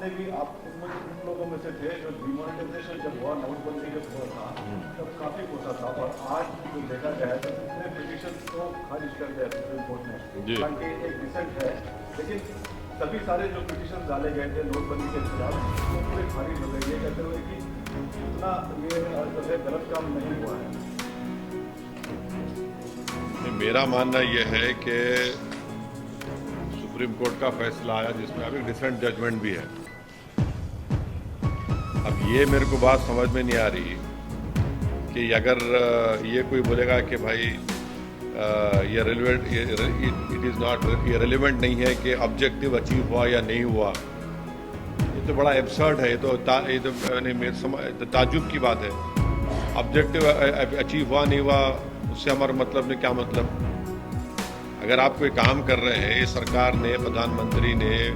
ने भी आप उन लोगों में से थे जो डिमोनेटाइजेशन जब हुआ, नोटबंदी जब हुआ था तब काफी होता था, और आज जो देखा जाए तो कितने पिटीशन को खारिज कर दिया सुप्रीम कोर्ट ने, हालांकि एक रिसेंट है, लेकिन सभी सारे जो पिटीशन डाले गए थे नोटबंदी के खिलाफ वो पूरे खारिज हो गए, ये कहते हुए कि इतना ये जो है गलत काम नहीं हुआ है। मेरा मानना यह है कि सुप्रीम कोर्ट का फैसला आया जिसमें अभी डिसेंट जजमेंट भी है। अब ये मेरे को बात समझ में नहीं आ रही कि अगर ये कोई बोलेगा कि भाई ये रेलिवेंट, इट इज़ नॉट, ये रेलिवेंट नहीं है कि ऑब्जेक्टिव अचीव हुआ या नहीं हुआ, ये तो बड़ा एब्सर्ड है। ये तो ताजुब की बात है। ऑब्जेक्टिव अचीव हुआ नहीं हुआ उससे हमारा मतलब नहीं, क्या मतलब? अगर आप कोई काम कर रहे हैं, सरकार ने, प्रधानमंत्री ने,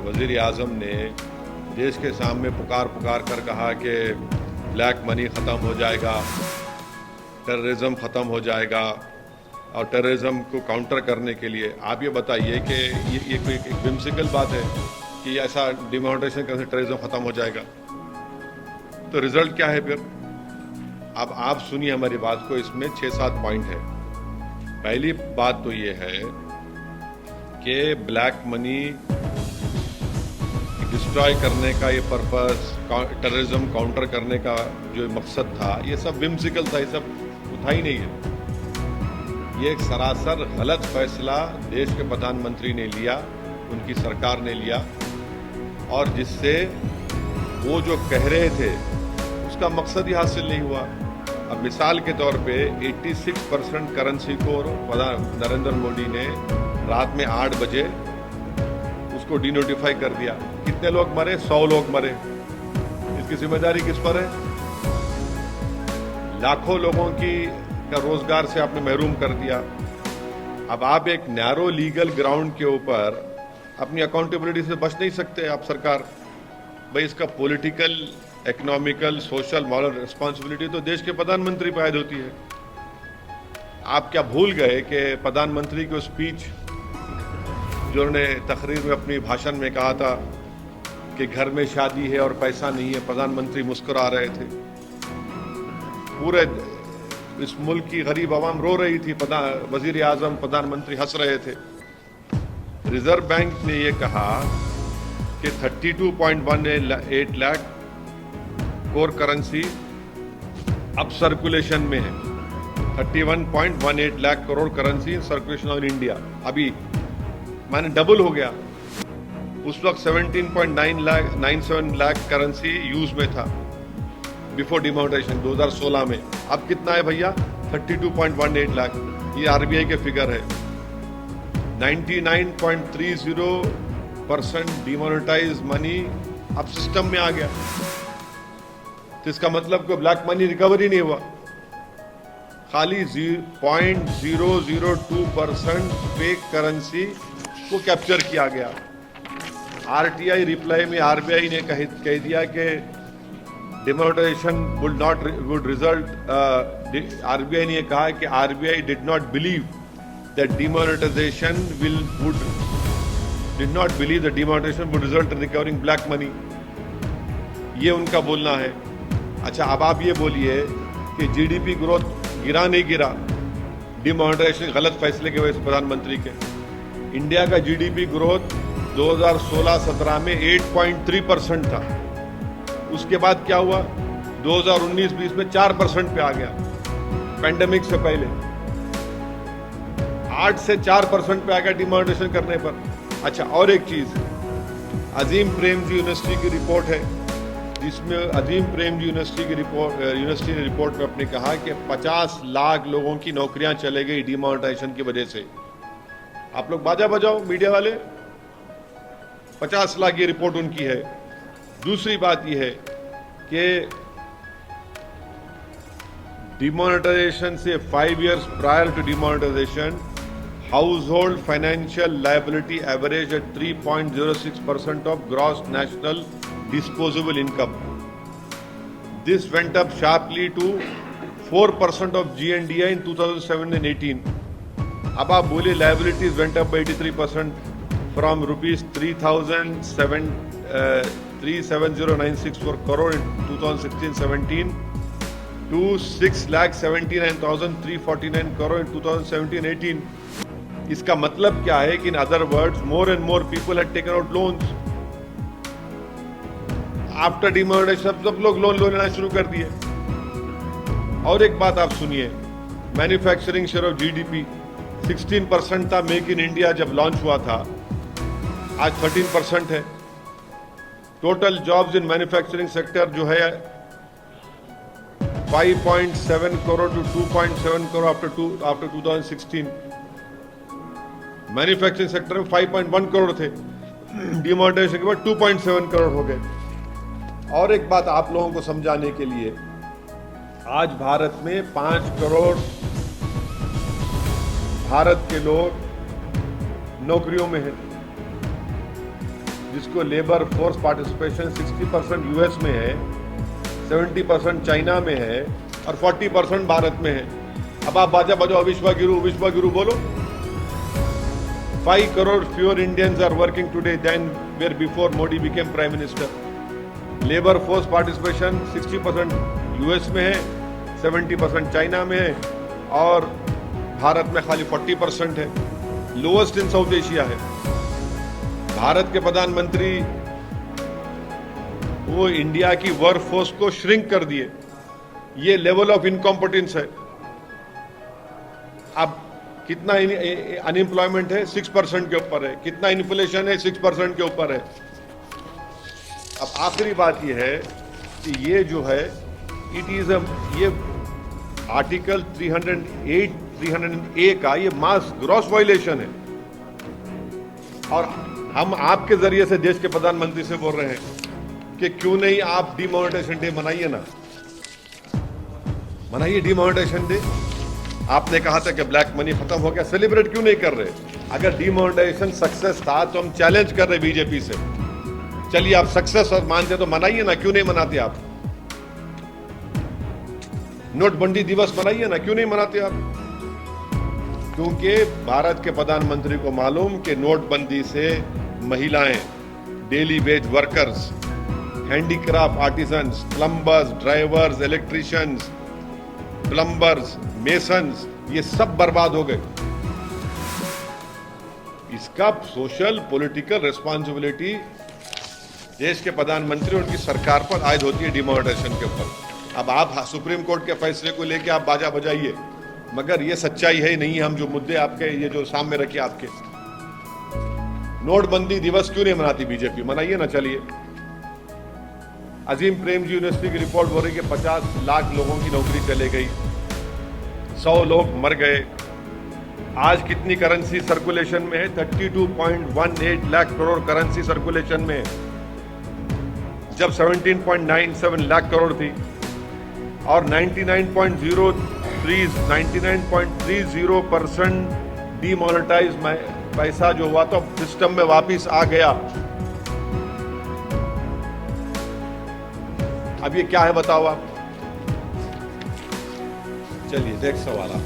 वजीर आज़म ने देश के सामने पुकार कर कहा कि ब्लैक मनी ख़त्म हो जाएगा, टेररिज्म ख़त्म हो जाएगा, और टेररिज्म को काउंटर करने के लिए आप ये बताइए कि ये कोई एक विम्सिकल बात है कि ऐसा डिमोनेटाइजेशन करने से टेररिज्म ख़त्म हो जाएगा? तो रिजल्ट क्या है फिर? अब आप सुनिए हमारी बात को, इसमें 6-7 पॉइंट है। पहली बात तो ये है कि ब्लैक मनी डिस्ट्रॉय करने का ये पर्पस, टेररिज्म काउंटर करने का जो मकसद था, ये सब विम्सिकल था, ये सब था ही नहीं है। ये एक सरासर गलत फैसला देश के प्रधानमंत्री ने लिया, उनकी सरकार ने लिया, और जिससे वो जो कह रहे थे उसका मकसद ही हासिल नहीं हुआ। अब मिसाल के तौर पे 86% करेंसी को नरेंद्र मोदी ने रात में 8 बजे उसको डिनोटिफाई कर दिया। कितने लोग मरे? 100 लोग मरे। इसकी जिम्मेदारी किस पर है? लाखों लोगों की का रोजगार से आपने महरूम कर दिया। अब आप एक नैरो लीगल ग्राउंड के ऊपर अपनी अकाउंटेबिलिटी से बच नहीं सकते आप सरकार। भाई इसका political, economical, social, moral responsibility तो देश के प्रधानमंत्री पे आयद होती है। आप क्या भूल गए कि प्रधानमंत्री की स्पीच जो उन्होंने तकरीर में अपनी भाषण में कहा था कि घर में शादी है और पैसा नहीं है, प्रधानमंत्री मुस्कुरा रहे थे, पूरे इस मुल्क की गरीब आवाम रो रही थी, वजीर आजम, प्रधानमंत्री हंस रहे थे। रिजर्व बैंक ने यह कहा कि 32.18 लाख कोर करेंसी अब सर्कुलेशन में है। 31.18 lakh crore currency in circulation of India, अभी माने डबल हो गया। उस वक्त 17.97 लाख करेंसी यूज में था बिफोर डिमोनेटाइजेशन 2016 में। अब कितना है भैया? 32.18 लाख। ये आरबीआई के फिगर है। 99.30% डिमोनेटाइज मनी अब सिस्टम में आ गया। तो इसका मतलब कोई ब्लैक मनी रिकवरी नहीं हुआ, खाली 0.002% फेक करेंसी को कैप्चर किया गया। आरटीआई रिप्लाई में आरबीआई ने कह दिया कि डिमोनेटाइजेशन वुड रिजल्ट, आरबीआई ने कहा कि RBI did not believe that demonetisation would result in recovering black money. ये उनका बोलना है। अच्छा, अब आप ये बोलिए कि जीडीपी ग्रोथ गिरा नहीं गिरा डिमोनेटाइजेशन गलत फैसले की वजह से प्रधानमंत्री के। इंडिया का जीडीपी ग्रोथ 2016-17 में 8.3% था। उसके बाद क्या हुआ? 2019-20 में 4% पे आ गया, पैंडेमिक से पहले। 8 से 4% पे आ गया डिमोनेटाइजेशन करने पर। अच्छा, और एक चीज, अजीम प्रेमजी यूनिवर्सिटी की रिपोर्ट है, जिसमें अजीम प्रेमजी यूनिवर्सिटी ने रिपोर्ट में अपने कहा कि 50 लाख लोगों की नौकरियां चले गई डिमोनेटाइजेशन की वजह से। आप लोग बाजा बजाओ मीडिया वाले, 50 लाख की रिपोर्ट उनकी है। दूसरी बात यह है कि डिमोनेटाइजेशन से 5 years prior to demonetisation household financial liability average at 3.06% of gross national disposable income. This went up sharply to 4% of GNDI in 2007 and 18. अब आप बोले liabilities went up by 83%, from rupees 3,7096 crore in 2016-17 to 6,79,349 crore in 2017-18. इसका मतलब क्या है कि in other words more and more people had taken out loans after demonetisation. सब लोग लोन लेना शुरू कर दिए. और एक बात आप सुनिए, मैन्युफैक्चरिंग शेयर ऑफ जीडीपी 16% था मेक इन इंडिया जब लॉन्च हुआ था, आज 13% है. Total jobs in manufacturing sector जो है 5.7 crore to 2.7 crore after 2016. Manufacturing sector में 5.1 करोड़ थे, डिमोनेटाइजेशन के बाद 2.7 करोड़ हो गए. और एक बात आप लोगों को समझाने के लिए, आज भारत में 5 करोड़ भारत के लोग नौकरियों में हैं, जिसको लेबर फोर्स पार्टिसिपेशन 60% यूएस में है, 70% चाइना में है और 40% भारत में है. अब आप बाजा बजाओ विश्व गुरु बोलो. 5 crore fewer Indians are working today than were before Modi became Prime Minister. Labour force participation 60% US में है, 70% चाइना में है और भारत में खाली 40% है. लोएस्ट इन साउथ एशिया है. भारत के प्रधानमंत्री वो इंडिया की वर्क फोर्स को श्रिंक कर दिए. ये लेवल ऑफ इनकॉम्पिटेंस है. अब कितना अनएम्प्लॉयमेंट है? 6% के ऊपर है. कितना इन्फ्लेशन है? 6% के ऊपर है. अब आखिरी बात यह है कि ये जो है ये आर्टिकल 308 का ये मास ग्रॉस वायलेशन है. और हम आपके जरिए से देश के प्रधानमंत्री से बोल रहे हैं कि क्यों नहीं आप डिमोनेटाइजेशन डे मनाइए ना, मनाइए डिमोनेटाइजेशन डे. आपने कहा था कि ब्लैक मनी खत्म हो गया, सेलिब्रेट क्यों नहीं कर रहे? अगर डिमोनेटाइजेशन सक्सेस था तो हम चैलेंज कर रहे बीजेपी से, चलिए आप सक्सेस और मानते तो मनाइए ना, क्यों नहीं मनाते आप? नोटबंदी दिवस मनाइए ना, क्यों नहीं मनाते आप? क्योंकि भारत के प्रधानमंत्री को मालूम कि नोटबंदी से महिलाएं, daily veg workers, handicraft artisans, plumbers, drivers, electricians, plumbers, masons, ये सब बर्बाद हो गए. इसका सोशल पॉलिटिकल रिस्पॉन्सिबिलिटी देश के प्रधानमंत्री और उनकी सरकार पर आयद होती है डिमोनेटाइजेशन के ऊपर. अब आप सुप्रीम कोर्ट के फैसले को लेकर आप बाजा बजाइए, मगर ये सच्चाई है नहीं. हम जो मुद्दे आपके ये जो सामने रखे आपके, नोटबंदी दिवस क्यों नहीं मनाती बीजेपी? मनाइए ना. चलिए, अजीम प्रेमजी यूनिवर्सिटी की रिपोर्ट हो रही है कि 50 लाख लोगों की नौकरी चले गई, 100 लोग मर गए. आज कितनी करेंसी सर्कुलेशन में है? 32.18 लाख करोड़ करेंसी सर्कुलेशन में है, जब 17.97 लाख करोड़ थी. और 99.30% डीमोनेटाइज पैसा जो हुआ तो सिस्टम में वापिस आ गया. अब ये क्या है बताओ आप? चलिए नेक्स्ट सवाल आप.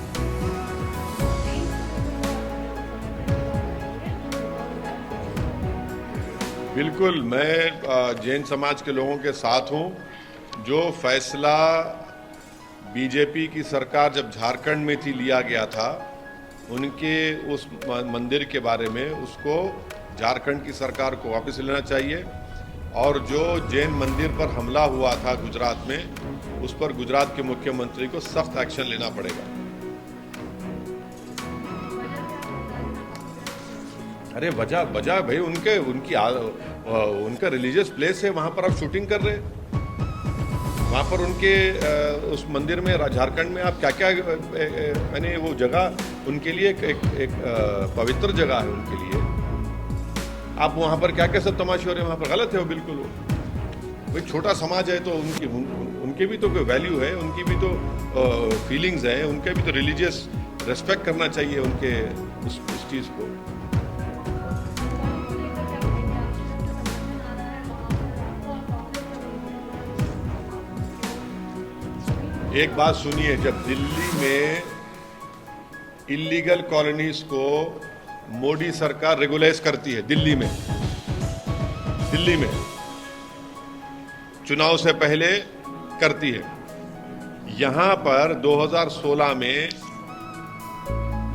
बिल्कुल, मैं जैन समाज के लोगों के साथ हूं. जो फैसला बीजेपी की सरकार जब झारखंड में थी लिया गया था, उनके उस मंदिर के बारे में, उसको झारखंड की सरकार को वापस लेना चाहिए. और जो जैन मंदिर पर हमला हुआ था गुजरात में, उस पर गुजरात के मुख्यमंत्री को सख्त एक्शन लेना पड़ेगा. अरे वजह भाई उनका रिलीजियस प्लेस है, वहां पर आप शूटिंग कर रहे हैं. वहां पर उनके उस मंदिर में झारखंड में आप क्या क्या यानी वो जगह उनके लिए एक पवित्र जगह है उनके लिए. आप वहां पर क्या क्या सब तमाशे हो रहे हैं, वहां पर गलत है वो बिल्कुल. भाई छोटा समाज है तो उनके भी तो कोई वैल्यू है, उनकी भी तो फीलिंग्स है, उनके भी तो रिलीजियस रेस्पेक्ट करना चाहिए उनके उस चीज को. एक बात सुनिए, जब दिल्ली में इलीगल कॉलोनीज को मोदी सरकार रेगुलाइज करती है दिल्ली में चुनाव से पहले करती है। यहां पर 2016 में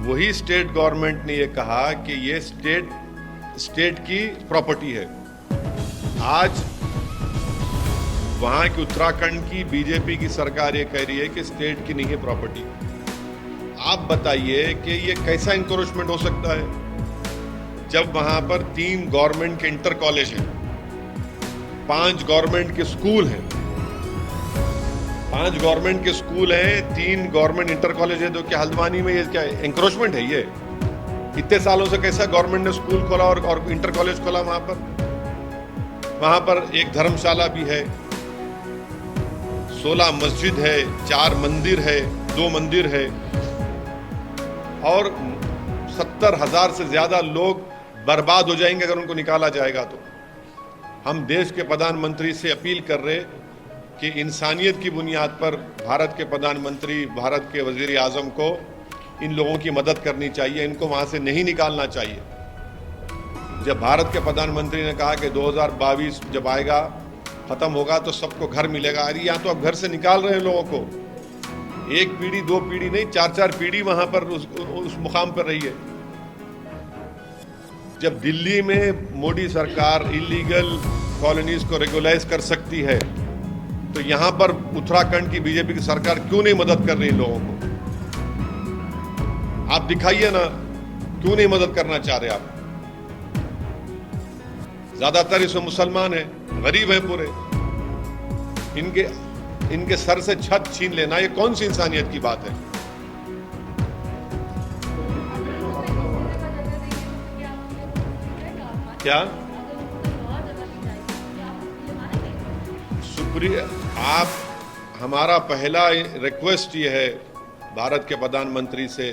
वही स्टेट गवर्नमेंट ने ये कहा कि ये स्टेट की प्रॉपर्टी है। आज वहां की उत्तराखंड की बीजेपी की सरकार ये कह रही है कि स्टेट की नहीं है प्रॉपर्टी। आप बताइए कि ये कैसा इंक्रोचमेंट हो सकता है जब वहां पर 3 गवर्नमेंट के इंटर कॉलेज हैं, 5 गवर्नमेंट के स्कूल हैं, 5 गवर्नमेंट के स्कूल हैं, 3 गवर्नमेंट इंटर कॉलेज है। तो क्या हल्द्वानी में ये क्या इंक्रोचमेंट है? ये इतने सालों से कैसा गवर्नमेंट ने स्कूल खोला और इंटर कॉलेज खोला? वहां पर एक धर्मशाला भी है, 16 मस्जिद है, 4 मंदिर है, 2 मंदिर है, और 70,000 से ज्यादा लोग बर्बाद हो जाएंगे अगर उनको निकाला जाएगा। तो हम देश के प्रधानमंत्री से अपील कर रहे कि इंसानियत की बुनियाद पर भारत के प्रधानमंत्री, भारत के वजीर आजम को इन लोगों की मदद करनी चाहिए, इनको वहां से नहीं निकालना चाहिए। जब भारत के प्रधानमंत्री ने कहा कि 2022 जब आएगा, खत्म होगा तो सबको घर मिलेगा, अरे यहाँ तो अब घर से निकाल रहे हैं लोगों को। 1 पीढ़ी 2 पीढ़ी नहीं, 4 पीढ़ी वहां पर उस मुकाम पर रही है। जब दिल्ली में मोदी सरकार इलीगल कॉलोनीज को रेगुलाइज कर सकती है, तो यहां पर उत्तराखंड की बीजेपी की सरकार क्यों नहीं मदद कर रही लोगों को? आप दिखाइए ना, क्यों नहीं मदद करना चाह रहे आप? ज्यादातर इसमें मुसलमान हैं, गरीब हैं पूरे, इनके सर से छत छीन लेना, ये कौन सी इंसानियत की बात है? क्या सुप्रिया, आप, हमारा पहला रिक्वेस्ट ये है भारत के प्रधानमंत्री से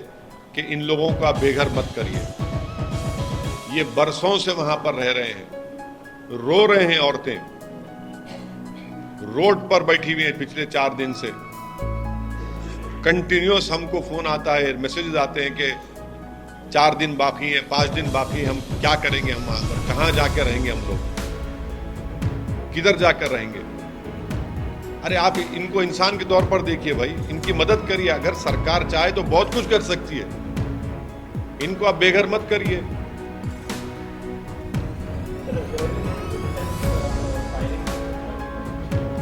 कि इन लोगों का बेघर मत करिए। ये बरसों से वहां पर रह रहे हैं, रो रहे हैं, औरतें रोड पर बैठी हुई हैं पिछले 4 दिन से। कंटिन्यूअस हमको फोन आता है, मैसेजेस आते हैं कि 4 दिन बाकी है, 5 दिन बाकी है, हम क्या करेंगे, हम वहां पर कहां जाकर रहेंगे, हम लोग किधर जाकर रहेंगे? अरे आप इनको इंसान के तौर पर देखिए भाई, इनकी मदद करिए। अगर सरकार चाहे तो बहुत कुछ कर सकती है, इनको आप बेघर मत करिए।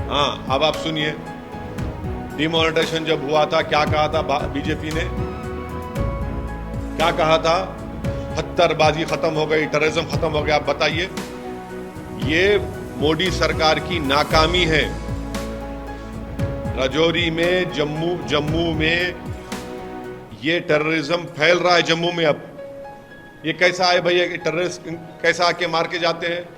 हाँ, अब आप सुनिए, डिमोनेटाइजेशन जब हुआ था, क्या कहा था बीजेपी ने? क्या कहा था? पत्थरबाजी खत्म हो गई, टेररिज्म खत्म हो गया। आप बताइए, ये मोदी सरकार की नाकामी है। राजौरी में, जम्मू में ये टेररिज्म फैल रहा है। जम्मू में अब ये कैसा है भैया कि टेररिस्ट कैसा आके मार के जाते हैं?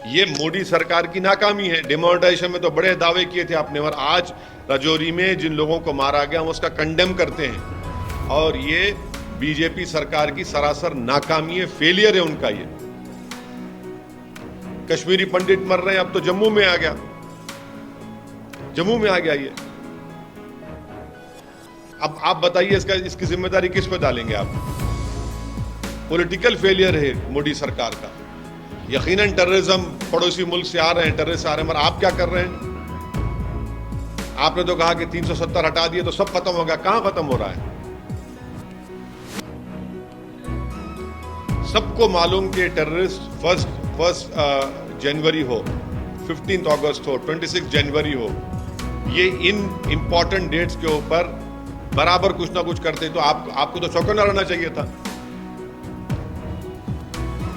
ये मोदी सरकार की नाकामी है। डिमोनेटाइजेशन में तो बड़े दावे किए थे आपने, और आज राजौरी में जिन लोगों को मारा गया हम उसका कंडेम करते हैं, और ये बीजेपी सरकार की सरासर नाकामी है, फेलियर है उनका। ये कश्मीरी पंडित मर रहे हैं, अब तो जम्मू में आ गया, जम्मू में आ गया ये। अब आप बताइए इसकी जिम्मेदारी किस पे डालेंगे आप? पॉलिटिकल फेलियर है मोदी सरकार का। यकीनन टेररिज्म पड़ोसी मुल्क से आ रहे हैं, टेररिस्ट आ रहे हैं, मगर आप क्या कर रहे हैं? आपने तो कहा कि 370 हटा दिए तो सब खत्म हो गया। कहां खत्म हो रहा है? सबको मालूम कि टेररिस्ट फर्स्ट जनवरी हो, 15 अगस्त हो, 26 जनवरी हो, ये इन इंपॉर्टेंट डेट्स के ऊपर बराबर कुछ ना कुछ करते, तो आपको तो चौकन्ना रहना चाहिए था,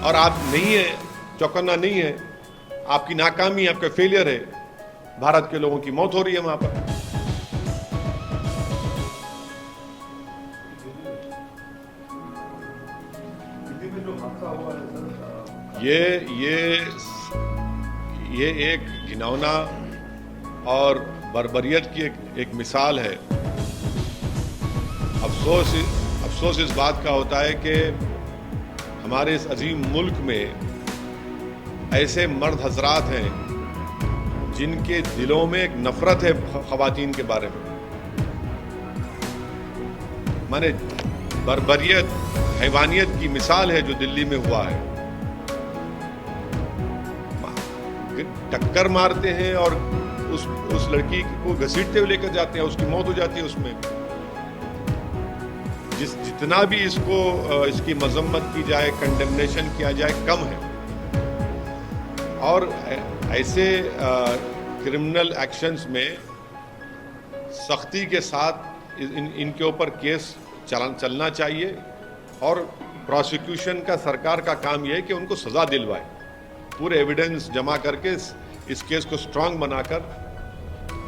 और आप नहीं है, चौकन्ना नहीं है। आपकी नाकामी, आपका फेलियर है। भारत के लोगों की मौत हो रही है वहां पर। ये एक घिनौना और बर्बरियत की एक मिसाल है। अफसोस इस बात का होता है कि हमारे इस अजीम मुल्क में ऐसे मर्द हजरात हैं जिनके दिलों में एक नफरत है खवातीन के बारे में। माने बर्बरियत, हैवानियत की मिसाल है जो दिल्ली में हुआ है। टक्कर मारते हैं और उस लड़की को घसीटते हुए लेकर जाते हैं, उसकी मौत हो जाती है उसमें। जितना भी इसकी मजम्मत की जाए, कंडेमनेशन किया जाए, कम है। और ऐसे क्रिमिनल एक्शंस में सख्ती के साथ इनके ऊपर केस चलना चाहिए और प्रोसिक्यूशन का, सरकार का काम यह है कि उनको सज़ा दिलवाए, पूरे एविडेंस जमा करके इस केस को स्ट्रांग बनाकर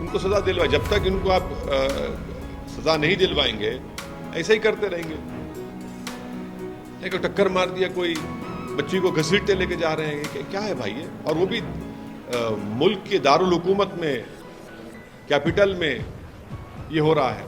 उनको सज़ा दिलवाए। जब तक इनको आप सज़ा नहीं दिलवाएंगे, ऐसे ही करते रहेंगे। एक टक्कर मार दिया, कोई बच्ची को घसीटते लेके जा रहे हैं, कि क्या है भाई ये? और वो भी मुल्क के दारुल हुकूमत में, कैपिटल में ये हो रहा है।